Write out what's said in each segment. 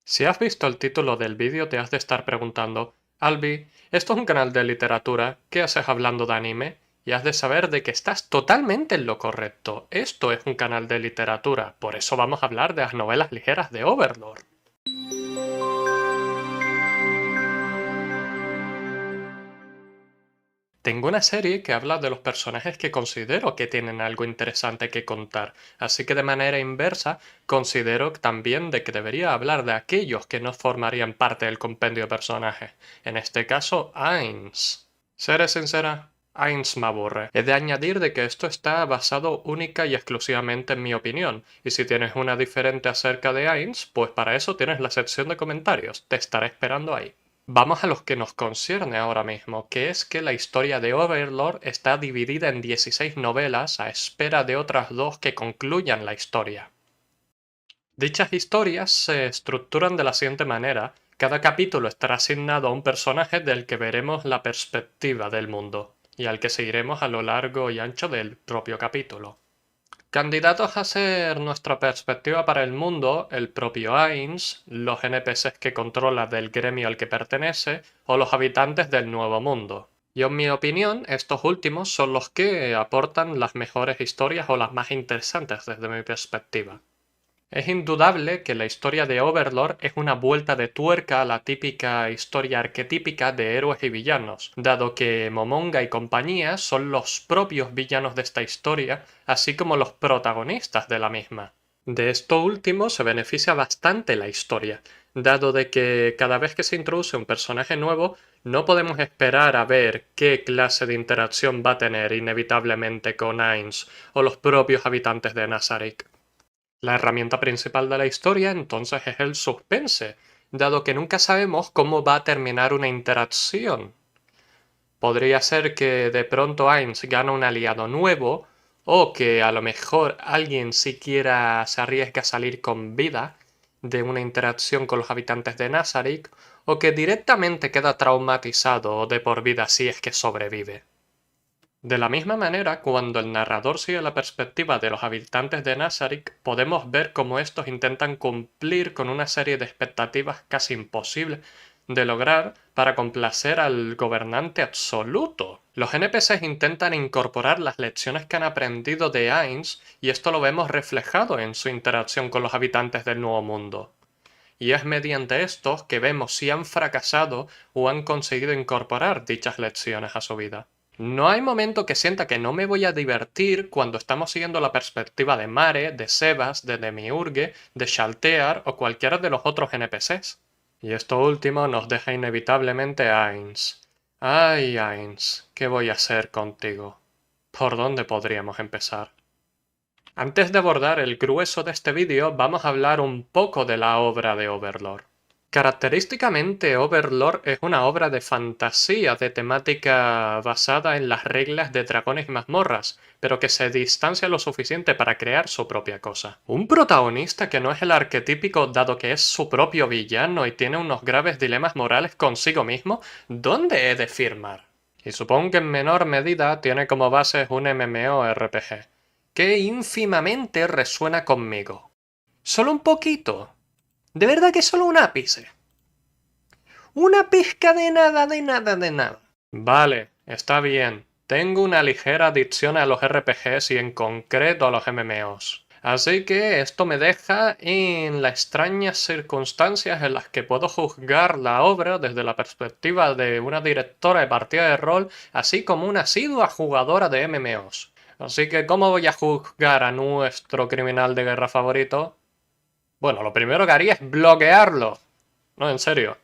Si has visto el título del vídeo te has de estar preguntando, Albi, ¿esto es un canal de literatura? ¿Qué haces hablando de anime? Y has de saber de que estás totalmente en lo correcto. Esto es un canal de literatura, por eso vamos a hablar de las novelas ligeras de Overlord. Tengo una serie que habla de los personajes que considero que tienen algo interesante que contar, así que de manera inversa considero también de que debería hablar de aquellos que no formarían parte del compendio de personajes, en este caso Ainz. Seré sincera, Ainz me aburre. He de añadir de que esto está basado única y exclusivamente en mi opinión, y si tienes una diferente acerca de Ainz, pues para eso tienes la sección de comentarios, te estaré esperando ahí. Vamos a lo que nos concierne ahora mismo, que es que la historia de Overlord está dividida en 16 novelas a espera de otras dos que concluyan la historia. Dichas historias se estructuran de la siguiente manera: cada capítulo estará asignado a un personaje del que veremos la perspectiva del mundo, y al que seguiremos a lo largo y ancho del propio capítulo. Candidatos a ser nuestra perspectiva para el mundo, el propio Ainz, los NPCs que controla del gremio al que pertenece, o los habitantes del Nuevo Mundo. Y en mi opinión, estos últimos son los que aportan las mejores historias o las más interesantes desde mi perspectiva. Es indudable que la historia de Overlord es una vuelta de tuerca a la típica historia arquetípica de héroes y villanos, dado que Momonga y compañía son los propios villanos de esta historia, así como los protagonistas de la misma. De esto último se beneficia bastante la historia, dado de que cada vez que se introduce un personaje nuevo, no podemos esperar a ver qué clase de interacción va a tener inevitablemente con Ainz o los propios habitantes de Nazarick. La herramienta principal de la historia entonces es el suspense, dado que nunca sabemos cómo va a terminar una interacción. Podría ser que de pronto Ainz gana un aliado nuevo, o que a lo mejor alguien siquiera se arriesga a salir con vida de una interacción con los habitantes de Nazarick, o que directamente queda traumatizado de por vida si es que sobrevive. De la misma manera, cuando el narrador sigue la perspectiva de los habitantes de Nazarick, podemos ver cómo estos intentan cumplir con una serie de expectativas casi imposibles de lograr para complacer al gobernante absoluto. Los NPCs intentan incorporar las lecciones que han aprendido de Ainz, y esto lo vemos reflejado en su interacción con los habitantes del Nuevo Mundo. Y es mediante estos que vemos si han fracasado o han conseguido incorporar dichas lecciones a su vida. No hay momento que sienta que no me voy a divertir cuando estamos siguiendo la perspectiva de Mare, de Sebas, de Demiurge, de Shaltear o cualquiera de los otros NPCs. Y esto último nos deja inevitablemente a Ainz. Ay, Ainz, ¿qué voy a hacer contigo? ¿Por dónde podríamos empezar? Antes de abordar el grueso de este vídeo, vamos a hablar un poco de la obra de Overlord. Característicamente, Overlord es una obra de fantasía de temática basada en las reglas de dragones y mazmorras, pero que se distancia lo suficiente para crear su propia cosa. Un protagonista que no es el arquetípico dado que es su propio villano y tiene unos graves dilemas morales consigo mismo, ¿dónde he de firmar? Y supongo que en menor medida tiene como base un MMORPG, que ínfimamente resuena conmigo. Solo un poquito. De verdad que solo un ápice. Una pizca de nada, de nada, de nada. Vale, está bien. Tengo una ligera adicción a los RPGs y en concreto a los MMOs. Así que esto me deja en las extrañas circunstancias en las que puedo juzgar la obra desde la perspectiva de una directora de partida de rol, así como una asidua jugadora de MMOs. Así que, ¿cómo voy a juzgar a nuestro criminal de guerra favorito? Bueno, lo primero que haría es bloquearlo. No, en serio.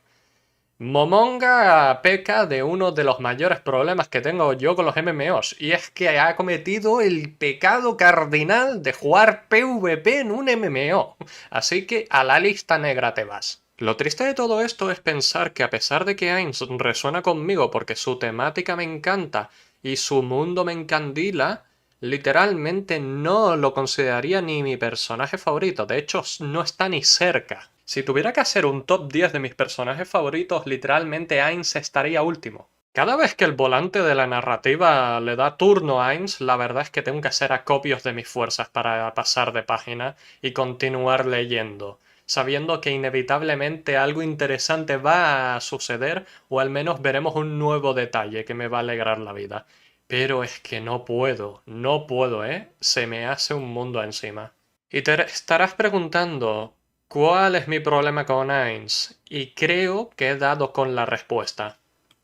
Momonga peca de uno de los mayores problemas que tengo yo con los MMOs, y es que ha cometido el pecado cardinal de jugar PvP en un MMO. Así que a la lista negra te vas. Lo triste de todo esto es pensar que a pesar de que Ainz resuena conmigo porque su temática me encanta y su mundo me encandila, literalmente no lo consideraría ni mi personaje favorito, de hecho no está ni cerca. Si tuviera que hacer un top 10 de mis personajes favoritos, literalmente Ainz estaría último. Cada vez que el volante de la narrativa le da turno a Ainz, la verdad es que tengo que hacer acopios de mis fuerzas para pasar de página y continuar leyendo. sabiendo que inevitablemente algo interesante va a suceder o al menos veremos un nuevo detalle que me va a alegrar la vida. Pero es que no puedo, ¿eh? Se me hace un mundo encima. Y te estarás preguntando, ¿cuál es mi problema con Ainz? Y creo que he dado con la respuesta.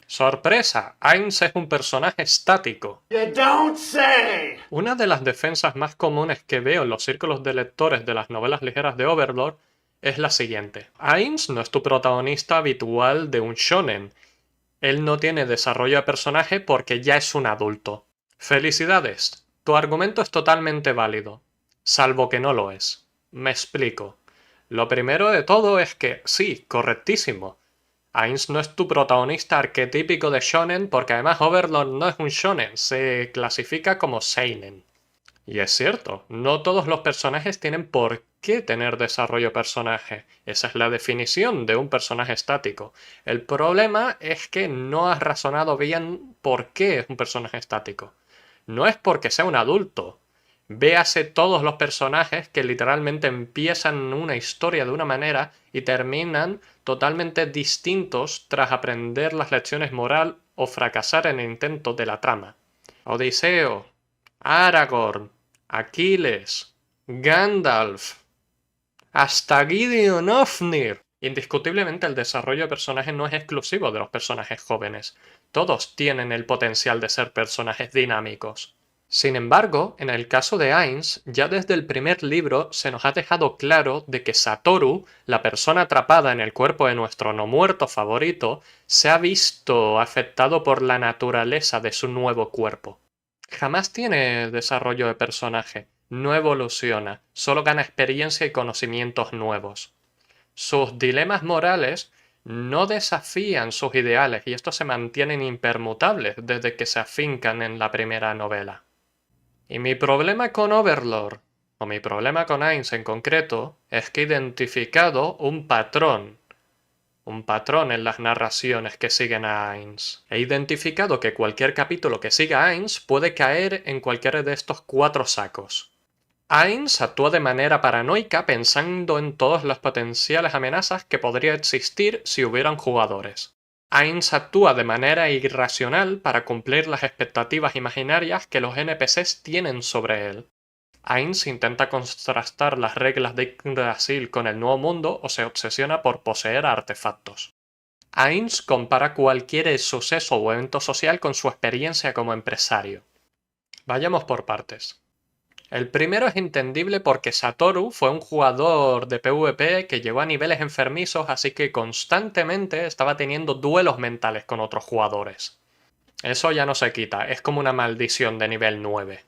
¡Sorpresa! Ainz es un personaje estático. You don't say. Una de las defensas más comunes que veo en los círculos de lectores de las novelas ligeras de Overlord es la siguiente. Ainz no es tu protagonista habitual de un shonen. Él no tiene desarrollo de personaje porque ya es un adulto. Felicidades, tu argumento es totalmente válido, salvo que no lo es. Me explico. Lo primero de todo es que, sí, correctísimo. Ainz no es tu protagonista arquetípico de shonen porque además Overlord no es un shonen, se clasifica como seinen. Y es cierto, no todos los personajes tienen por qué tener desarrollo personaje. Esa es la definición de un personaje estático. El problema es que no has razonado bien por qué es un personaje estático. No es porque sea un adulto. Véase todos los personajes que literalmente empiezan una historia de una manera y terminan totalmente distintos tras aprender las lecciones moral o fracasar en el intento de la trama. Odiseo, Aragorn, Aquiles, Gandalf, hasta Gideon Ofnir. Indiscutiblemente el desarrollo de personajes no es exclusivo de los personajes jóvenes. Todos tienen el potencial de ser personajes dinámicos. Sin embargo, en el caso de Ainz, ya desde el primer libro se nos ha dejado claro de que Satoru, la persona atrapada en el cuerpo de nuestro no muerto favorito, se ha visto afectado por la naturaleza de su nuevo cuerpo. Jamás tiene desarrollo de personaje, no evoluciona, solo gana experiencia y conocimientos nuevos. Sus dilemas morales no desafían sus ideales y estos se mantienen impermutables desde que se afincan en la primera novela. Y mi problema con Overlord, o mi problema con Ainz en concreto, es que he identificado un patrón en las narraciones que siguen a Ainz. He identificado que cualquier capítulo que siga a Ainz puede caer en cualquiera de estos 4 sacos. Ainz actúa de manera paranoica pensando en todas las potenciales amenazas que podría existir si hubieran jugadores. Ainz actúa de manera irracional para cumplir las expectativas imaginarias que los NPCs tienen sobre él. Ainz intenta contrastar las reglas de Yggdrasil con el Nuevo Mundo o se obsesiona por poseer artefactos. Ainz compara cualquier suceso o evento social con su experiencia como empresario. Vayamos por partes. El primero es entendible porque Satoru fue un jugador de PvP que llegó a niveles enfermizos, así que constantemente estaba teniendo duelos mentales con otros jugadores. Eso ya no se quita, es como una maldición de nivel 9.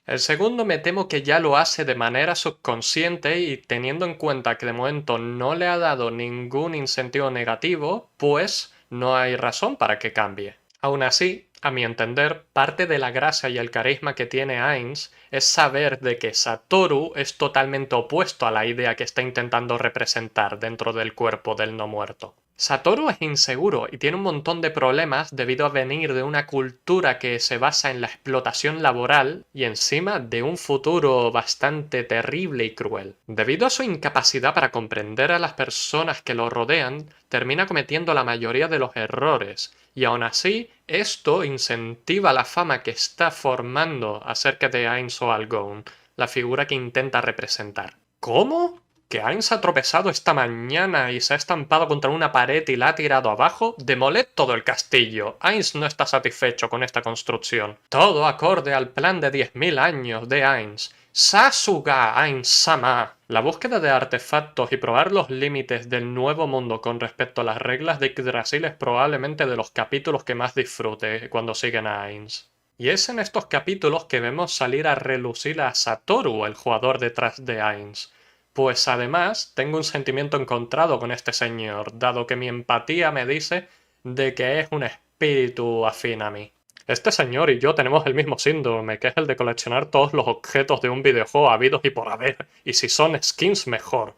El segundo me temo que ya lo hace de manera subconsciente y teniendo en cuenta que de momento no le ha dado ningún incentivo negativo, pues no hay razón para que cambie. Aún así, a mi entender, parte de la gracia y el carisma que tiene Ainz es saber de que Satoru es totalmente opuesto a la idea que está intentando representar dentro del cuerpo del no muerto. Satoru es inseguro y tiene un montón de problemas debido a venir de una cultura que se basa en la explotación laboral y encima de un futuro bastante terrible y cruel. Debido a su incapacidad para comprender a las personas que lo rodean, termina cometiendo la mayoría de los errores, y aún así, esto incentiva la fama que está formando acerca de Ainz O'Algone, la figura que intenta representar. ¿Cómo? ¿Que Ainz ha tropezado esta mañana y se ha estampado contra una pared y la ha tirado abajo? Demoled todo el castillo. Ainz no está satisfecho con esta construcción. Todo acorde al plan de 10.000 años de Ainz. Sasuga Ainz-sama. La búsqueda de artefactos y probar los límites del nuevo mundo con respecto a las reglas de Yggdrasil es probablemente de los capítulos que más disfrute cuando siguen a Ainz. Y es en estos capítulos que vemos salir a relucir a Satoru, el jugador detrás de Ainz. Pues además tengo un sentimiento encontrado con este señor, dado que mi empatía me dice de que es un espíritu afín a mí. Este señor y yo tenemos el mismo síndrome, que es el de coleccionar todos los objetos de un videojuego habidos y por haber, y si son skins mejor.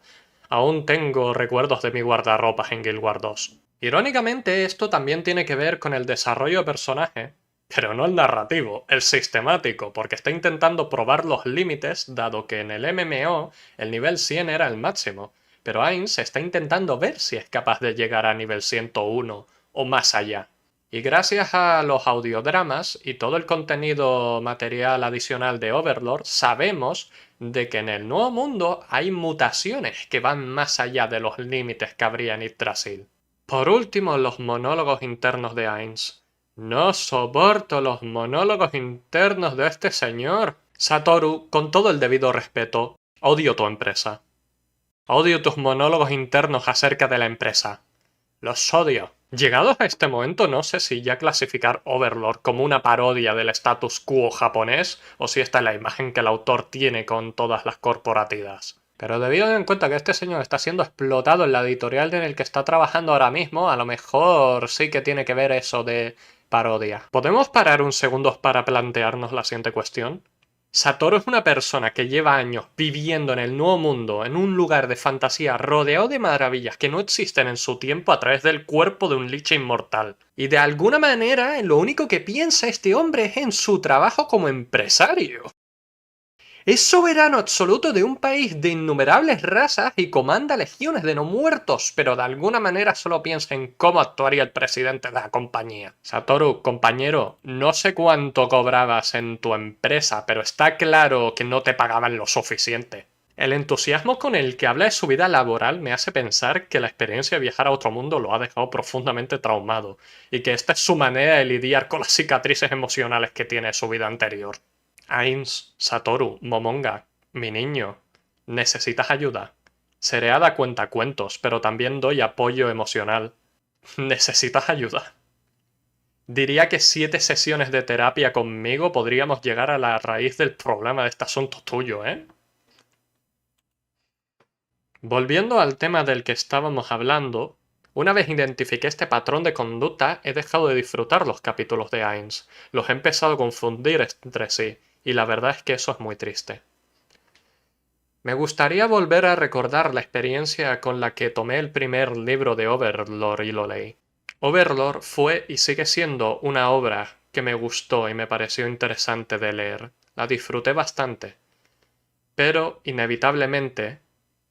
Aún tengo recuerdos de mi guardarropas en Guild Wars 2. Irónicamente, esto también tiene que ver con el desarrollo de personaje, pero no el narrativo, el sistemático, porque está intentando probar los límites, dado que en el MMO el nivel 100 era el máximo, pero Ainz está intentando ver si es capaz de llegar a nivel 101 o más allá. Y gracias a los audiodramas y todo el contenido material adicional de Overlord, sabemos de que en el Nuevo Mundo hay mutaciones que van más allá de los límites que habría en Yggdrasil. Por último, los monólogos internos de Ainz. No soporto los monólogos internos de este señor. Satoru, con todo el debido respeto, odio tu empresa. Odio tus monólogos internos acerca de la empresa. Los odio. Llegados a este momento no sé si ya clasificar Overlord como una parodia del status quo japonés o si esta es la imagen que el autor tiene con todas las corporativas. Pero debido en cuenta que este señor está siendo explotado en la editorial en el que está trabajando ahora mismo, a lo mejor sí que tiene que ver eso de parodia. ¿Podemos parar un segundo para plantearnos la siguiente cuestión? Satoru es una persona que lleva años viviendo en el Nuevo Mundo, en un lugar de fantasía rodeado de maravillas que no existen en su tiempo a través del cuerpo de un liche inmortal. Y de alguna manera, lo único que piensa este hombre es en su trabajo como empresario. Es soberano absoluto de un país de innumerables razas y comanda legiones de no muertos, pero de alguna manera solo piensa en cómo actuaría el presidente de la compañía. Satoru, compañero, no sé cuánto cobrabas en tu empresa, pero está claro que no te pagaban lo suficiente. El entusiasmo con el que habla de su vida laboral me hace pensar que la experiencia de viajar a otro mundo lo ha dejado profundamente traumado, y que esta es su manera de lidiar con las cicatrices emocionales que tiene de su vida anterior. Ainz, Satoru, Momonga, mi niño, ¿necesitas ayuda? Seré hada cuentacuentos, pero también doy apoyo emocional. ¿Necesitas ayuda? Diría que 7 sesiones de terapia conmigo podríamos llegar a la raíz del problema de este asunto tuyo, ¿eh? Volviendo al tema del que estábamos hablando, una vez identifiqué este patrón de conducta, he dejado de disfrutar los capítulos de Ainz. Los he empezado a confundir entre sí, y la verdad es que eso es muy triste. Me gustaría volver a recordar la experiencia con la que tomé el primer libro de Overlord y lo leí. Overlord fue y sigue siendo una obra que me gustó y me pareció interesante de leer. La disfruté bastante. Pero, inevitablemente,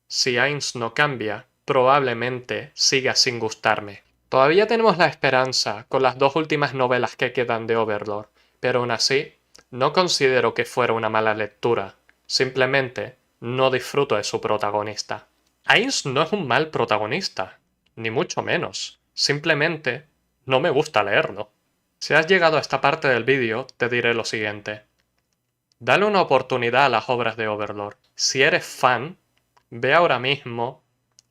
si Ainz no cambia, probablemente siga sin gustarme. Todavía tenemos la esperanza con las 2 últimas novelas que quedan de Overlord, pero aún así, no considero que fuera una mala lectura. Simplemente, no disfruto de su protagonista. Ainz no es un mal protagonista, ni mucho menos. Simplemente, no me gusta leerlo. Si has llegado a esta parte del vídeo, te diré lo siguiente. Dale una oportunidad a las obras de Overlord. Si eres fan, ve ahora mismo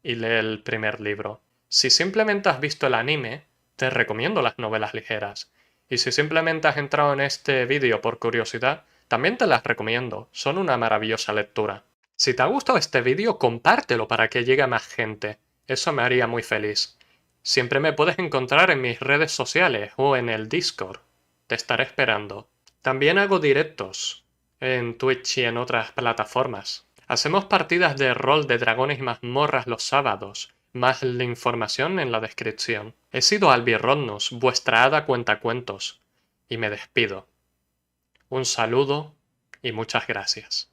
y lee el primer libro. Si simplemente has visto el anime, te recomiendo las novelas ligeras. Y si simplemente has entrado en este vídeo por curiosidad, también te las recomiendo. Son una maravillosa lectura. Si te ha gustado este vídeo, compártelo para que llegue a más gente. Eso me haría muy feliz. Siempre me puedes encontrar en mis redes sociales o en el Discord. Te estaré esperando. También hago directos en Twitch y en otras plataformas. Hacemos partidas de rol de dragones y mazmorras los sábados, más la información en la descripción. He sido Albirrodnus, vuestra hada cuentacuentos, y me despido. Un saludo y muchas gracias.